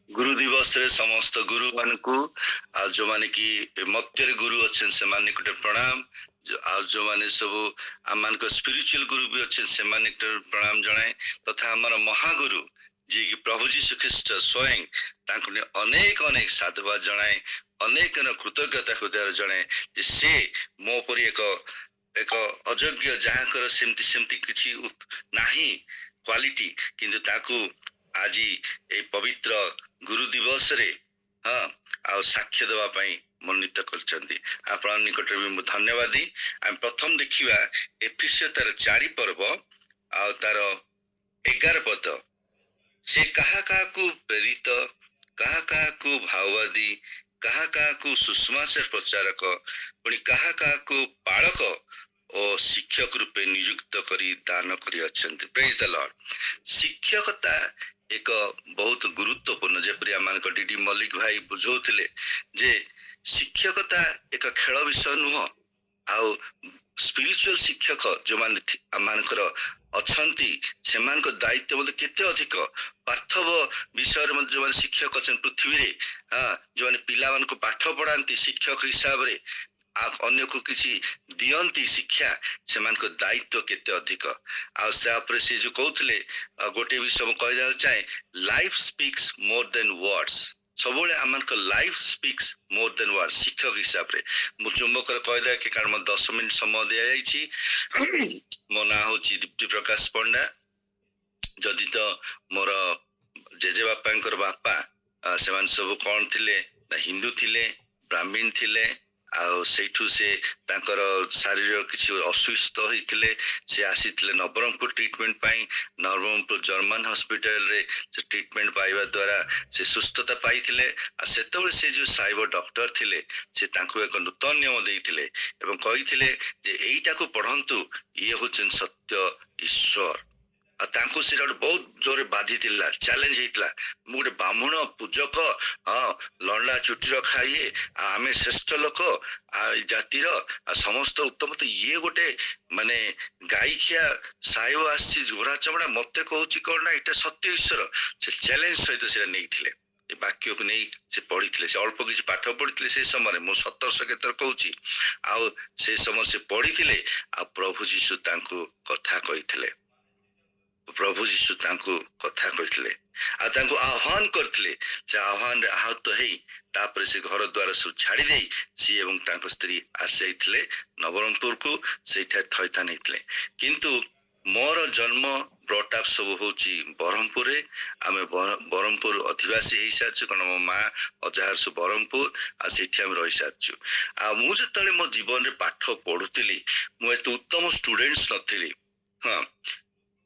गुरु दिवस रे समस्त गुरु मान को आ जो माने कि मत्यर गुरु अच्छे से माने कोटे प्रणाम जो माने सब आम मान को स्पिरिचुअल गुरु भी अच्छे से माने प्रणाम जनाए तथा हमारा महागुरु जी की प्रभु जीशु ख्रीष्ट स्वयं तांको ने अनेक अनेक साधुवाद जनाए अनेक कृतज्ञता हृदय जनाए जे से मो पर एक अयोग्य जहाँकर सेमती सेमती किछि नाही क्वालिटी किंतु ताकू आज ए पवित्र गुरु दिवस रे हाँ आ साक्ष्य देवा पाई मनोनीत करछंती आपण निकट भी मु धन्यवादी हम प्रथम देखिबा एफिसियो तार 4 पर्व आ तार 11 पद से कहा को प्रेरित कहा को भाववादी कहा को सुसमाचार प्रचारक पुणी कहा को पालक और शिक्षक रूपे नियुक्त करी दान करी अछंती प्रेज द लॉर्ड शिक्षकता एक बहुत गुरुत्वपूर्ण जेपरि आम डीडी मल्लिक भाई बुझौथिले जे शिक्षकता एक खेल विषय नुह आउ स्पिरिचुअल शिक्षक जो मानकर अछंती सेमानक दायित्व मते केते अधिक पार्थव विषय रे जो शिक्षक अछन पृथ्वी रे जो पिला मान को पाठ पढ़ांती शिक्षक हिसाब रे अन्य को किसी दियंती शिक्षा सेमान को दायित्व केते अधिक आ से जो कहउतले गोटे विषय कह जा चाहे life speaks more than words सब आम life speaks more then word शिक्षक हिसाब रे मु चुंबक कहदे कि कारण 10 मिनिट समय दिया जाइछि मो ना होची दीप्ति प्रकाश पंडा जदि तो मोर जेजे बापांकर बापा सेमान सब कौन थिले ना हिंदू थिले ब्राह्मण थिले आउ सेठू से तांकर शरीर किसी असुस्थ होइथिले से आसीथिले नवरंगपुर ट्रीटमेंट पाई नवरंगपुर जर्मन हॉस्पिटल रे से ट्रीटमेंट पाइबा द्वारा से सुस्थता पाइथिले आ सेतबे से जो साइबर डॉक्टर थिले से तांको एक नूतन नियम देइथिले एवं कहिथिले जे एइटा को पढंतु ये होचन सत्य ईश्वर आ तांको से बहुत जोरे बाधी थिला चैलेंज हेतला मु गोटे ब्राह्मण पूजक लंडा चुटी रखाइए आमे श्रेष्ठ लोक जातिर समस्त उत्तम तो ये गोटे माने गाईखिया साइब आसी घोड़ा चमड़ा मते कहूची कौन ना इटा सत्य ईश्वर से चैलेंज सहित से नहीं वाक्य को नहीं से पढ़ी से अल्प किसी पाठ पढ़ी से समय मु 1700 केतर कहूची आ से समय से पढ़ी आ प्रभु जीशु तांको कथा कहिथिले प्रभु जीशु तांको कथा कहिथिले आ तांको आह्वान करथिले से आह्वान रे आहत हेई तापर से घर द्वार सब छाड़ी देई सी एवं तांको स्त्री आसैथिले नवरंगपुर को सेठा थैथान हेतले किंतु मोर जन्म ब्रॉटअप सब होची बरहमपुर रे आमे बरहमपुर अधिवासी हेई सारछु कोन मो मां अजहार सु बरहमपुर आ सेठी हम रहि सारछु आ मु जतले मो जीवन रे पाठ पढुतिली मु एत उत्तम स्टूडेंट्स नथिली हां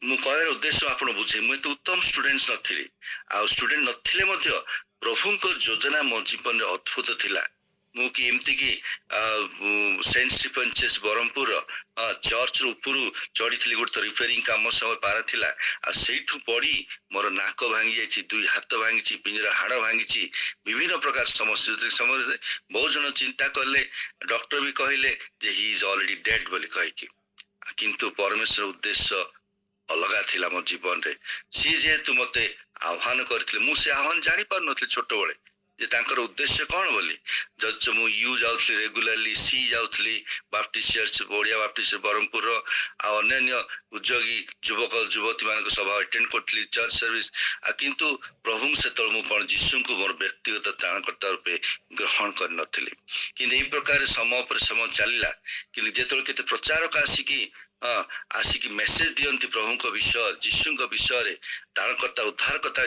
मु कहर उद्देश्य आपण बुझे मु तो उत्तम स्टूडेंट्स नथिली आ स्टूडेंट नथिले मध्य प्रभुंकर योजना मो जीवन रे अद्भुत थिला मु कि एमती कि saint Stephen church Berhampur church रो उपरु चढ़ी गोटे रिपेयरिंग काम समय पारा थिला आ सेठू पड़ी मोर नाक भांगी जाइछि दुई हाथ भांगी पिंजरा हाड़ भांगी विभिन्न प्रकार समस्या समय बहुत जन चिंता करले डॉक्टर भी कहले जे ही इज ऑलरेडी डेड बोली कहि किंतु परमेश्वर उद्देश्य अलगा थिला मो जीवन रे सी जेहेतु मते आह्वान करथिले मु से आह्वान जानि पार नथले छोट बळे जे तांकर उद्देश्य कोन बोली जज मु यू जाउथली रेगुलरली सी जाउथली बाप्टिस्ट चर्च बोडिया बाप्टिस्ट बरहमपुर आ अन्य उद्योगी युवक युवती मान सभा अटेंड करथली चर्च सर्विस आ किंतु प्रभु से तळ मु कोन यीशु को मोर व्यक्तिगत त्राणकर्ता रूपे ग्रहण कर नथली किंतु ए प्रकार समय पर समय चलिला किंतु जेतळ केते प्रचारक आसी आसिकी मेसेज दियंती प्रभु को विषय जीशु को विषय रे त्राणकर्ता उद्धारकर्ता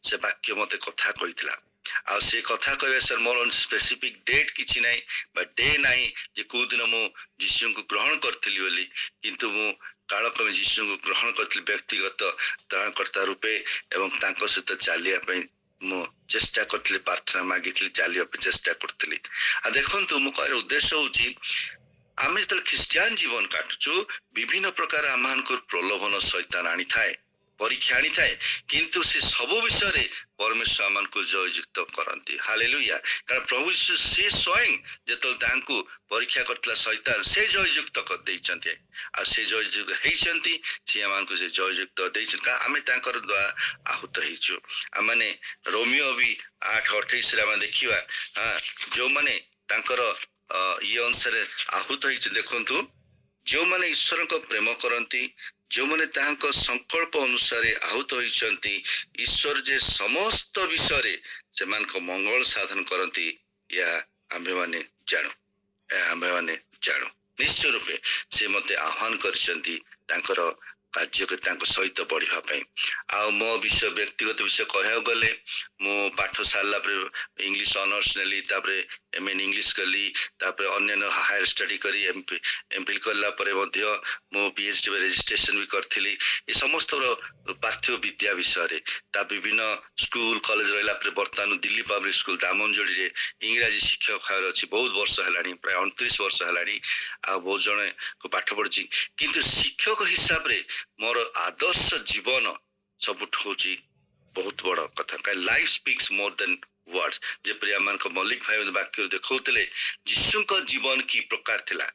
से वाक्य मते कथा कहितला आ से कथा कहबे सर मोर स्पेसिफिक डेट किछि नै बा डे नै जे को दिन मु जीशु को ग्रहण करथिली बोली किंतु मु कालक्रमे जीशु को ग्रहण करथिली व्यक्तिगत त्राणकर्ता रूपे एवं तांको सहित चालिया पई मु चेष्टा करथिली प्रार्थना मागिथिली चालिया पे चेष्टा करथिली आ देखंतु मु कहर उद्देश्य होची आमे जतल ख्रिस्टियन जीवन काटुछु विभिन्न प्रकार आमानकर प्रलोभन शैतान आनी थाए परीक्षा आनी थाए किंतु से सब विषय रे परमेश्वर आमन को जययुक्त करंती हालेलुया कारण प्रभु यीशु से स्वयं जेतल तांको परीक्षा करतला शैतान से जययुक्त कर दैचंती आ से जययुक्त हेचंती से आमन को से जययुक्त दैचंती का आमे तांकर द्वारा आहूत हेचु आमाने रोमियो भी 8:28 रे आमे देखिबा हां जो माने तांकर ये अनुसार आहूत हेच देखंतु जो माने ईश्वर को प्रेम करंती जो माने तांको संकल्प अनुसार आहूत होइचंती ईश्वर जे समस्त विषय रे सेमान को मंगल साधन करंती या आम्भे माने जानो निश्चय रूपे से मते आह्वान करचंती तांकर कार्य के तांको सहित बढ़िया पाई आ मो विषय व्यक्तिगत विषय कहया गले मो पाठ सारला पर इंग्लिश ऑनर्स नेली तापरे एमए इंग्लिश कली तापरे अन्य हायर स्टडी करी एमफिल करला परे मध्य मो पीएचडी रजिस्ट्रेशन भी करथिली ए समस्त पार्थिव विद्या विषय रे ता विभिन्न स्कूल कॉलेज रहला पर वर्तमान दिल्ली पब्लिक स्कूल दामनजोड़ी रे इंग्रजी शिक्षक खायर अछि बहुत वर्ष हलानी प्राय 29 वर्ष हलानी आ बहुत जने को पाठ पढ़छि किंतु शिक्षक हिसाब रे मोर आदर्श जीवन सबुठ होची बहुत बड़ कथा का life speaks more than words जे प्रिया मान को मल्लिक भाई वाक्य देखौतले यीशु को जीवन की प्रकार थिला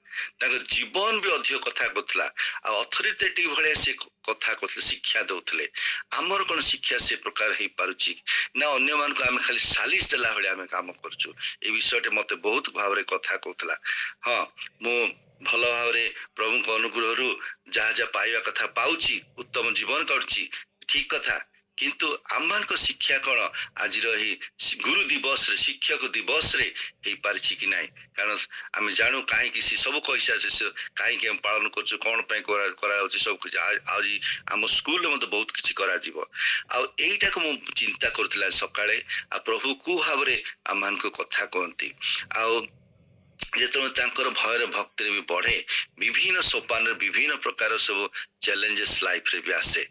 ताकर जीवन भी अधिक कथा कहतला आ अथॉरिटेटिव भले से कथा कहतले शिक्षा दउतले हमर कोन शिक्षा से प्रकार हे पारुची ना अन्य मान को हम खाली सालिस देला भले हम काम करछु ए विषयटे मते बहुत भावरे कथा कहतला हां मो भल भाव प्रभु को अनुग्रह जहा जहा पाइबा कथा पाउची उत्तम जीवन करची ठीक कथा किंतु आमान को शिक्षा कौन आज गुरु दिवस रे शिक्षक दिवस रे हे पारछि कि नाही कारण आम जानू कहीं किसी सब कैसा कहीं हम पालन कर कौन करा सब कुछ आज आम स्कूल में बहुत किसी करा आईटा को मु चिंता करथिला सकाळे आ प्रभु को भाव रे आमान को कथा कहती आ जेतने तांकर भयर भक्ति भी बढ़े विभिन्न सोपान विभिन्न प्रकार सब चैलेंजेस लाइफ रे भी आसे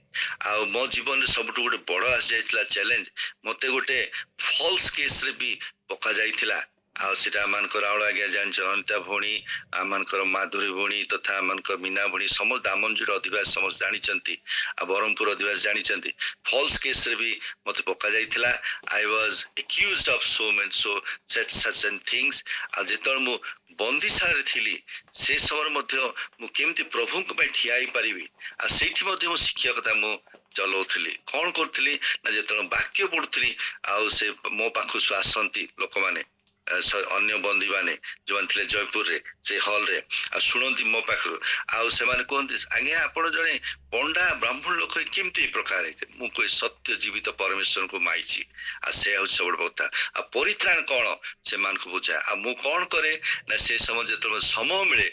आ मो जीवन रे सब गोटे बड़ आस जाइतिला चैलेंज मते गोटे फॉल्स केस रे भी पका जाइतिला आ सेटा मानकर रावण आज्ञा जानछ अनिता भोणी आमानकर माधुरी भोणी तथा आमानकर मीना भोणी समस्त दामनजुर अधिवास समस्त जानिचंती आ बरहमपुर अधिवास जानिचंती फॉल्स केस रे भी मते पका जाइतिला I was accused of so many so such and things आ जेतल मु बंदीशाला थिली से समय मध्य मु केमती प्रभु को पे ठियाई परिबी आ सेठी मध्य मु शिक्षकता मु चलौथली कौन करथली ना जेतल वाक्य पढुथली आ से मो पाखु आसंती लोक माने अन्य बंदी माने जो थे जयपुर रे से हॉल रे आ सुनती मो पाखरु आ से माने कहते आज्ञा आपण जने पंडा ब्राह्मण लोक केमती प्रकार मु कोई सत्य जीवित परमेश्वर को माइची आ से हौ सब बता आ परित्राण कौन से मान को बुझा आ मु कौन करे ना से समय जेतो समय मिले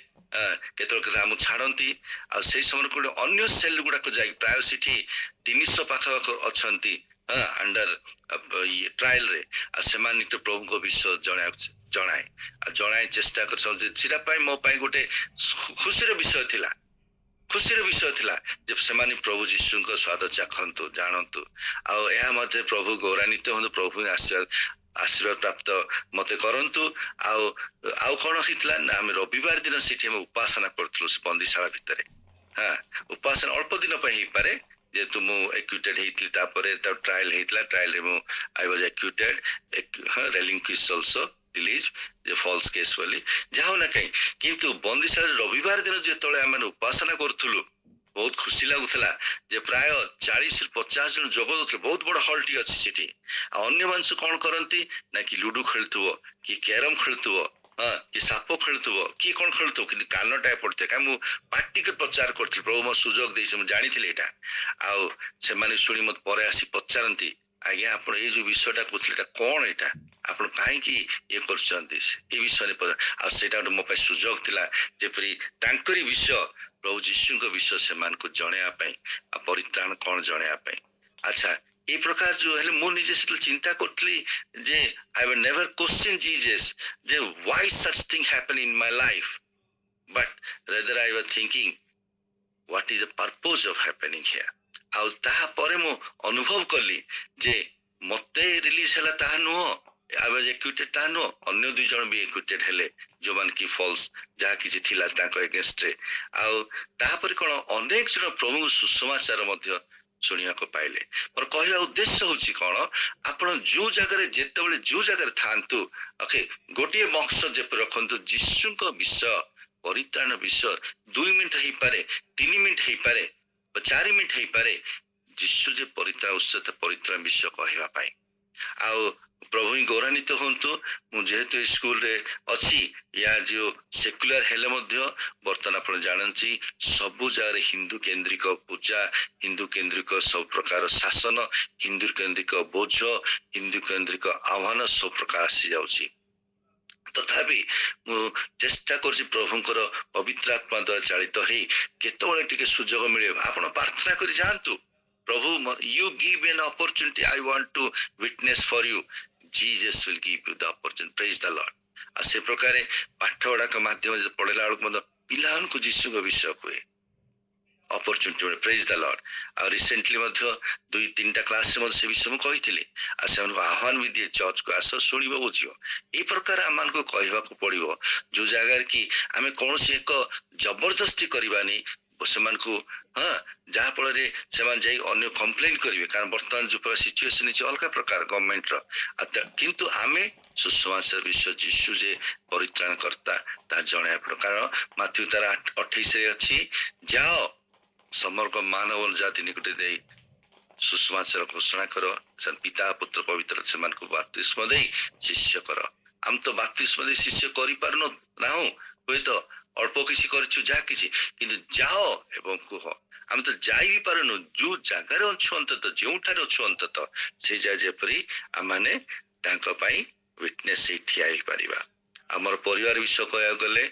केतल आम छाड़ती आ से समय को अन्य सेल गुड़ाक जाई प्राय सिठी 300 पाखा अच्छी अंडर ये ट्रायल रे आ सेमानिक तो प्रभु को विश्व जणाए चेष्टा कर मो पाई गोटे खुशी विषय थिला जब सेमानी प्रभु जीशु को स्वाद चाखंतु जानतु आ प्रभु गौरवान्वित हूँ प्रभु आशीर्वाद प्राप्त मते करंतु आउ कौन होइतला ना हम रविवार दिन सेठी हम उपासना करथलु से बंदीशाला भितरे हां उपासना अल्प दिन पे ही पारे जेतु मु एक्यूटेड हेतली तापरे ता ट्रायल हेतला ट्रायल रे मु I was acquitted relinquish also release जे फॉल्स केस वाली जाओ ना कहीं किंतु बंदीशाला रविवार दिन जेतले हम उपासना करथलु बहुत खुशी लगुला जे प्राय 40 ରୁ 50 जन जोग दउथले बहुत बड़ हॉल टी अछि सेठी अन्य मानस कोन करंती ना कि लूडो खेलथुबो कि कैरम खेलथुबो हाँ कि साप खेलुव कि कौन खेलुव कि कान टाइप पड़ते क्या मुझे पार्टी के प्रचार करी प्रभु मो सुजोग दे जानी यहाँ आने शुणी मत पर आसी पचारती आज्ञा आप जो विषयटा कहते कौन यहाँ आप कहीं ये कर विषय से मो सुजोग थिला जेपरी तांकरी विषय प्रभु जीशु विषय से जनवाई परित्राण कौन जनवाई अच्छा ये प्रकार जो है मु निजे से चिंता करतली जे I will never question Jesus जे why such thing happen in my life but rather I was thinking what is the purpose of happening here आ ताहा परे मु अनुभव करली जे मते रिलीज हला ताहा नो आई वाज एक्यूटेड ताहा नो अन्य दुई जन भी एक्यूटेड हेले जो मान की फॉल्स जहा किछि थिला ताको अगेंस्ट रे आ ताहा पर कोन अनेक जन प्रभु सुसमाचार मध्य ଶୁଣିବାକୁ ପାଇଲେ। ମୋର କହିବା ଉଦ୍ଦେଶ୍ୟ ହଉଛି କଣ, ଆପଣ ଯୋଉ ଜାଗାରେ ଯେତେବେଳେ ଯୋଉ ଜାଗାରେ ଥାଆନ୍ତୁ, ଓକେ, ଗୋଟିଏ ମକସଦ ଯେପରି ରଖନ୍ତୁ, ଯୀଶୁଙ୍କ ବିଷୟ, ପରିତ୍ରାଣ ବିଷୟ 2 ମିନିଟ ହେଇପାରେ, 3 ମିନିଟ ହେଇପାରେ, 4 ମିନିଟ ହେଇପାରେ, ଯୀଶୁ ଯେ ପରିତ୍ରାଣ ଉତ୍ସ ପରିତ୍ରାଣ ବିଷୟ କହିବା ପାଇଁ। ଆଉ ପ୍ରଭୁ ହିଁ ଗୌରବାନ୍ୱିତ ହୁଅନ୍ତୁ। ମୁଁ ଯେହେତୁ ଏ ସ୍କୁଲରେ ଅଛି, ୟା ଯୋଉ ସେକୁଲାର ହେଲେ ମଧ୍ୟ ବର୍ତ୍ତମାନ ଆପଣ ଜାଣନ୍ତି ସବୁ ଜାଗାରେ ହିନ୍ଦୁ କେନ୍ଦ୍ରିକ ପୂଜା, ହିନ୍ଦୁ କେନ୍ଦ୍ରିକ ସବୁ ପ୍ରକାର ଶାସନ, ହିନ୍ଦୁ କେନ୍ଦ୍ରିକ ବୋଝ, ହିନ୍ଦୁ କେନ୍ଦ୍ରିକ ଆହ୍ୱାନ ସବୁ ପ୍ରକାର ଆସିଯାଉଛି। ତଥାପି ମୁଁ ଚେଷ୍ଟା କରୁଛି ପ୍ରଭୁଙ୍କର ପବିତ୍ର ଆତ୍ମା ଦ୍ୱାରା ଚାଳିତ ହେଇ କେତେବେଳେ ଟିକେ ସୁଯୋଗ ମିଳିବ ଆପଣ ପ୍ରାର୍ଥନା କରି ଯାଆନ୍ତୁ, ପ୍ରଭୁ you give an opportunity, I want to witness for you, Jesus will give you the opportunity, praise the Lord। ଆଉ ସେ ପ୍ରକାରେ ପାଠ ଗୁଡାକ ମାଧ୍ୟମରେ ପଢିଲା ବେଳକୁ ମଧ୍ୟ ପିଲାମାନଙ୍କୁ ଯୀଶୁଙ୍କ ବିଷୟ କୁହେ, ଅପରଚୁନିଟି ମିଳେ, ପ୍ରେଜ ଦ ଲର୍ଡ। ଆଉ ରିସେଣ୍ଟଲି ମଧ୍ୟ 2-3ଟା କ୍ଲାସରେ ମଧ୍ୟ ସେ ବିଷୟ ମୁଁ କହିଥିଲି, ଆଉ ସେମାନଙ୍କୁ ଆହ୍ୱାନ ବି ଦିଏ, ଚର୍ଚ୍ଚକୁ ଆସ, ଶୁଣିବ, ବୁଝିବ। ଏଇ ପ୍ରକାର ଆମମାନଙ୍କୁ କହିବାକୁ ପଡିବ, ଯୋଉ ଜାଗାରେ କି ଆମେ କୌଣସି ଏକ ଜବରଦସ୍ତି କରିବାନି ସେମାନଙ୍କୁ, ହଁ, ଯାହା ଫଳରେ ସେମାନେ ଯାଇ ଅନ୍ୟ କମ୍ପ୍ଲେନ କରିବେ, କାରଣ ବର୍ତ୍ତମାନ ଯୋଉ ପ୍ରକାର ସିଚୁଏସନ ଅଛି ଅଲଗା ପ୍ରକାର ଗଭର୍ଣ୍ଣମେଣ୍ଟର। କିନ୍ତୁ ଆମେ ସୁସମାଚାର ବିଷୟ ଯୀଶୁ ଯେ ପରିତ୍ରାଣ କର୍ତ୍ତା ତାହା ଜଣାଇବା ପଡିବ, କାରଣ ମାଥ୍ୟୁ ତାର 28ରେ ଅଛି, ଯାଅ ସମଗ୍ର ମାନବ ଜାତି ନିକଟରେ ଦେଇ ସୁସମାଚାର ଘୋଷଣା କର, ପିତା ପୁତ୍ର ପବିତ୍ର ସେମାନଙ୍କୁ ବାପ୍ତିସ୍ମ ଦେଇ ଶିଷ୍ୟ କର। ଆମେ ତ ବାପ୍ତିସ୍ମ ଦେଇ ଶିଷ୍ୟ କରିପାରୁନୁ ନାହୁଁ, ହୁଏତ ଅଳ୍ପ କିଛି କରିଛୁ ଯାହା କିଛି, କିନ୍ତୁ ଯାଅ ଏବଂ କୁହ। ଆମେ ତ ଯାଇ ବି ପାରୁନୁ, ଯୋଉ ଜାଗାରେ ଅଛୁ ଅନ୍ତତଃ, ଯେଉଁଠାରେ ଅଛୁ ଅନ୍ତତଃ ସେଇ ଜାଗା ଯେପରି ଆମମାନେ ତାଙ୍କ ପାଇଁ ୱିଟନେସ୍ ହେଇ ଠିଆ ହେଇପାରିବା। ଆମର ପରିବାର ବିଷୟ କହିବାକୁ ଗଲେ,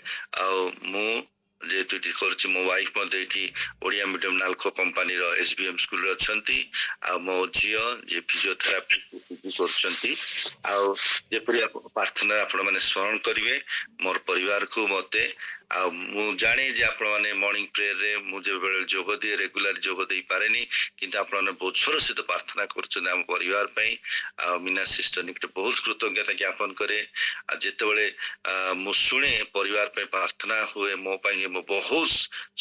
ଆଉ ମୁଁ ଯେହେତୁ ଏଠି କରୁଛି, ମୋ ୱାଇଫ ମଧ୍ୟ ଏଠି ଓଡିଆ ମିଡିୟମ ନାଲକୋ କମ୍ପାନୀର SBM ସ୍କୁଲରେ ଅଛନ୍ତି, ଆଉ ମୋ ଝିଅ ଯିଏ ଫିଜିଓଥେରାପି କରୁଛନ୍ତି। ଆଉ ଯେପରି ପ୍ରାର୍ଥନାରେ ଆପଣ ମାନେ ସ୍ମରଣ କରିବେ ମୋର ପରିବାରକୁ, ମତେ, ଆଉ ମୁଁ ଜାଣେ ଯେ ଆପଣ ମାନେ ମର୍ଣ୍ଣିଂ ପ୍ରେୟରରେ ମୁଁ ଯେବେଳେ ଯୋଗ ଦିଏ, ରେଗୁଲାର ଯୋଗ ଦେଇ ପାରେନି, କିନ୍ତୁ ଆପଣ ମାନେ ବୋଝର ସହିତ ପ୍ରାର୍ଥନା କରୁଛନ୍ତି ଆମ ପରିବାର ପାଇଁ। ଆଉ ମିନା ସିଷ୍ଟର ନିକଟ ବହୁତ କୃତଜ୍ଞତା ଜ୍ଞାପନ କରେ। ଆଉ ଯେତେବେଳେ ମୁଁ ଶୁଣେ ପରିବାର ପାଇଁ ପ୍ରାର୍ଥନା ହୁଏ, ମୋ ପାଇଁ ମୁଁ ବହୁତ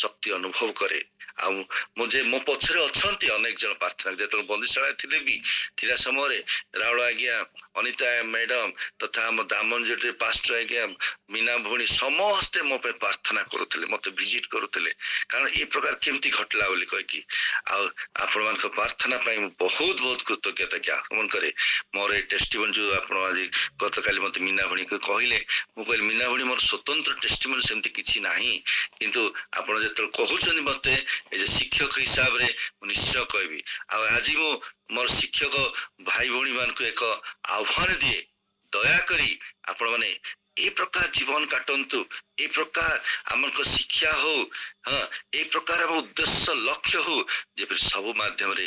ଶକ୍ତି ଅନୁଭବ କରେ। ଆଉ ମୁଁ ଯେ ମୋ ପଛରେ ଅଛନ୍ତି ଅନେକ ଜଣ ପ୍ରାର୍ଥନା, ଯେତେବେଳେ ବନ୍ଦିଶାଳା ଥିଲେ ବି ଥିଲା ସମୟରେ ରାଉଳ ଆଜ୍ଞା, ଅନିତା ମ୍ୟାଡମ ତଥା ଆମ ଦାମନଜୋଡ଼ିରେ ପାଷ୍ଟର ଆଜ୍ଞା, ମୀନା ଭଉଣୀ ସମସ୍ତେ ମୋ ପାଇଁ ପ୍ରାର୍ଥନା କରୁଥିଲେ, ମତେ ଭିଜିଟ କରୁଥିଲେ, କାରଣ ଏ ପ୍ରକାର କେମିତି ଘଟିଲା ବୋଲି କହିକି। ଆଉ ଆପଣମାନଙ୍କ ପ୍ରାର୍ଥନା ପାଇଁ ମୁଁ ବହୁତ ବହୁତ କୃତଜ୍ଞତା ଜ୍ଞାପନ କରେ। ମୋର ଏ ଟେଷ୍ଟିମୋନି ଯୋଉ ଆପଣ ଆଜି ଗତକାଲି ମତେ ମୀନା ଭଉଣୀକୁ କହିଲେ, ମୁଁ କହିଲି ମୀନା ଭଉଣୀ ମୋର ସ୍ୱତନ୍ତ୍ର ଟେଷ୍ଟିମୋନି ସେମିତି କିଛି ନାହିଁ, କିନ୍ତୁ ଆପଣ ଯେତେବେଳେ କହୁଛନ୍ତି ମତେ ଏ ଯେ ଶିକ୍ଷକ ହିସାବରେ ମୁଁ ନିଶ୍ଚୟ କହିବି। ଆଉ ଆଜି ମୁଁ ମୋର ଶିକ୍ଷକ ଭାଇ ଭଉଣୀ ମାନଙ୍କୁ ଏକ ଆହ୍ୱାନ ଦିଏ, ଦୟାକରି ଆପଣ ମାନେ ଏ ପ୍ରକାର ଜୀବନ କାଟନ୍ତୁ, ଏ ପ୍ରକାର ଆମର ଶିକ୍ଷା ହଉ, ହଁ, ଏ ପ୍ରକାର ଆମ ଉଦ୍ଦେଶ୍ୟ ଲକ୍ଷ୍ୟ ହଉ ଯେପରି ସବୁ ମାଧ୍ୟମରେ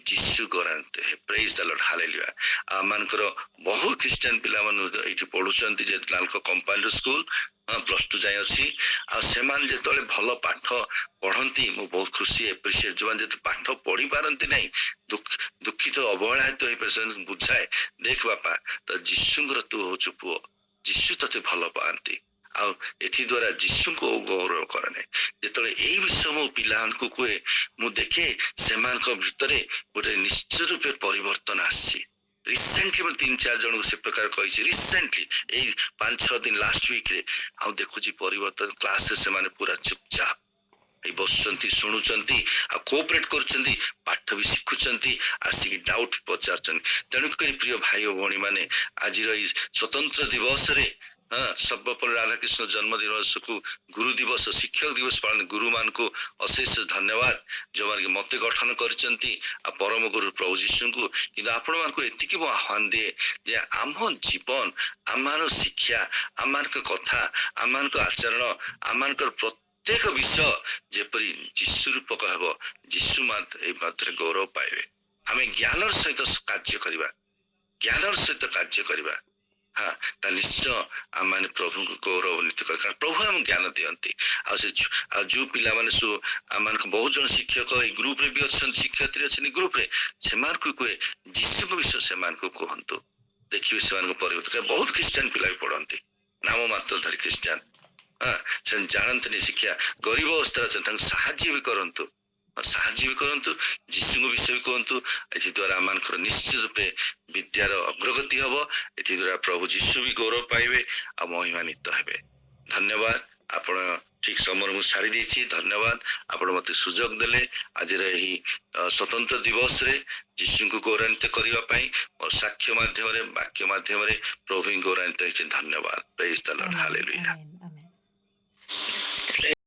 ଯୀଶୁ ଗୌରବାନ୍ୱିତ ହେ, ପ୍ରେଜ ଦ ଲର୍ଡ, ହାଲେଲୁୟା। ଆମମାନଙ୍କର ବହୁତ ଖ୍ରୀଷ୍ଟିଆନ ପିଲାମାନେ ଏଇଠି ପଢୁଛନ୍ତି, ଯେ ନାଲକୋ କମ୍ପାନୀର ସ୍କୁଲ +2 ଯାଏ ଅଛି। ଆଉ ସେମାନେ ଯେତେବେଳେ ଭଲ ପାଠ ପଢନ୍ତି ମୁଁ ବହୁତ ଖୁସି ଏପ୍ରିସିଏଟ, ଯୋଉମାନେ ଯେତେ ପାଠ ପଢି ପାରନ୍ତି ନାହିଁ, ଦୁଃଖିତ ଅବହେଳାୟିତ ହେଇପାରେ, ସେମାନଙ୍କୁ ବୁଝାଏ, ଦେଖ ବାପା ତ ଯୀଶୁଙ୍କର ତୁ ହଉଛୁ ପୁଅ, ଯୀଶୁ ତତେ ଭଲ ପାଆନ୍ତି, ଆଉ ଏଥି ଦ୍ୱାରା ଯୀଶୁଙ୍କୁ ଗୌରବ କରେ ନାହିଁ। ଯେତେବେଳେ ଏଇ ବିଷୟ ମୁଁ ପିଲାମାନଙ୍କୁ କୁହେ, ମୁଁ ଦେଖେ ସେମାନଙ୍କ ଭିତରେ ଗୋଟେ ନିଶ୍ଚିତ ରୂପେ ପରିବର୍ତ୍ତନ ଆସିଛି। ରିସେଣ୍ଟଲି ମୁଁ 3-4 ଜଣଙ୍କୁ ସେ ପ୍ରକାର କହିଛି, ରିସେଣ୍ଟଲି ଏଇ 5-6 ଦିନ ଲାଷ୍ଟ ୱିକରେ, ଆଉ ଦେଖୁଛି ପରିବର୍ତ୍ତନ। କ୍ଲାସରେ ସେମାନେ ପୁରା ଚୁପଚାପ ଏଇ ବସୁଛନ୍ତି, ଶୁଣୁଛନ୍ତି, ଆଉ କୋଅପରେଟ କରୁଛନ୍ତି, ପାଠ ବି ଶିଖୁଛନ୍ତି, ଆସିକି ଡାଉଟ ପଚାରୁଛନ୍ତି। ତେଣୁକରି ପ୍ରିୟ ଭାଇ ଓ ଭଉଣୀ ମାନେ, ଆଜିର ଏଇ ସ୍ୱତନ୍ତ୍ର ଦିବସରେ, ହଁ, ସର୍ବପଲ୍ଲୀ ରାଧାକୃଷ୍ଣ ଜନ୍ମ ଦିବସକୁ ଗୁରୁ ଦିବସ, ଶିକ୍ଷକ ଦିବସ ପାଳନ, ଗୁରୁ ମାନଙ୍କୁ ଅଶେଷ ଧନ୍ୟବାଦ ଯୋଉମାନେ ମତେ ଗଠନ କରିଛନ୍ତି, ଆଉ ପରମ ଗୁରୁ ପ୍ରଭୁ ଯୀଶୁଙ୍କୁ। କିନ୍ତୁ ଆପଣ ମାନଙ୍କୁ ଏତିକି ମୁଁ ଆହ୍ୱାନ ଦିଏ ଯେ ଆମ ଜୀବନ, ଆମର ଶିକ୍ଷା, ଆମମାନଙ୍କ କଥା, ଆମମାନଙ୍କ ଆଚରଣ, ଆମମାନଙ୍କର ପ୍ରତ୍ୟେକ ବିଷୟ ଯେପରି ଯୀଶୁ ରୂପକ ହେବ, ଯୀଶୁ ଏଇ ମଧ୍ୟରେ ଗୌରବ ପାଇବେ। ଆମେ ଜ୍ଞାନର ସହିତ କାର୍ଯ୍ୟ କରିବା, ଜ୍ଞାନର ସହିତ କାର୍ଯ୍ୟ କରିବା, ହଁ, ତା ନିଶ୍ଚୟ ଆମମାନେ ପ୍ରଭୁଙ୍କୁ ଗୌରବାନ୍ୱିତ କରେ, କାରଣ ପ୍ରଭୁ ଆମକୁ ଜ୍ଞାନ ଦିଅନ୍ତି। ଆଉ ସେ ଆଉ ଯୋଉ ପିଲାମାନେ ସବୁ ଆମମାନଙ୍କ ବହୁତ ଜଣ ଶିକ୍ଷକ ଏଇ ଗ୍ରୁପରେ ବି ଅଛନ୍ତି, ଶିକ୍ଷୟତ୍ରୀ ଅଛନ୍ତି ଗ୍ରୁପରେ, ସେମାନଙ୍କୁ କୁହେ ଯୀଶୁଙ୍କ ବିଷୟ ସେମାନଙ୍କୁ କୁହନ୍ତୁ, ଦେଖିବେ ସେମାନଙ୍କୁ ପରିବର୍ତ୍ତନ। ବହୁତ ଖ୍ରୀଷ୍ଟିଆନ ପିଲା ବି ପଢନ୍ତି, ନାମ ମାତ୍ର ଧରି ଖ୍ରୀଷ୍ଟିଆନ, ହଁ, ସେମାନେ ଜାଣନ୍ତିନି ଶିକ୍ଷା, ଗରିବ ଅବସ୍ଥାରେ ଅଛନ୍ତି, ତାଙ୍କୁ ସାହାଯ୍ୟ ବି କରନ୍ତୁ। ସାହାଯ୍ୟ ବି କରନ୍ତୁ, ଯୀଶୁଙ୍କ ବିଷୟ ବି କୁହନ୍ତୁ। ଏଥିଦ୍ୱାରା ଆମମାନଙ୍କର ନିଶ୍ଚିତ ରୂପେ ବିଦ୍ୟାର ଅଗ୍ରଗତି ହବ। ଏଥିଦ୍ୱାରା ପ୍ରଭୁ ଯୀଶୁ ବି ଗୌରବ ପାଇବେ ଆଉ ମହିମାନ୍ୱିତ ହେବେ। ଧନ୍ୟବାଦ। ଆପଣ ଠିକ ସମୟରେ ମୁଁ ସାରି ଦେଇଛି। ଧନ୍ୟବାଦ, ଆପଣ ମତେ ସୁଯୋଗ ଦେଲେ ଆଜିର ଏହି ସ୍ୱତନ୍ତ୍ର ଦିବସରେ ଯୀଶୁଙ୍କୁ ଗୌରବାନ୍ୱିତ କରିବା ପାଇଁ ମୋର ସାକ୍ଷ୍ୟ ମାଧ୍ୟମରେ, ବାକ୍ୟ ମାଧ୍ୟମରେ ପ୍ରଭୁ ଗୌରବାନ୍ୱିତ ହେଇଛି। ଧନ୍ୟବାଦ। ପ୍ରେଜ୍ ଦ ଲର୍ଡ। ହାଲେଲୁୟା।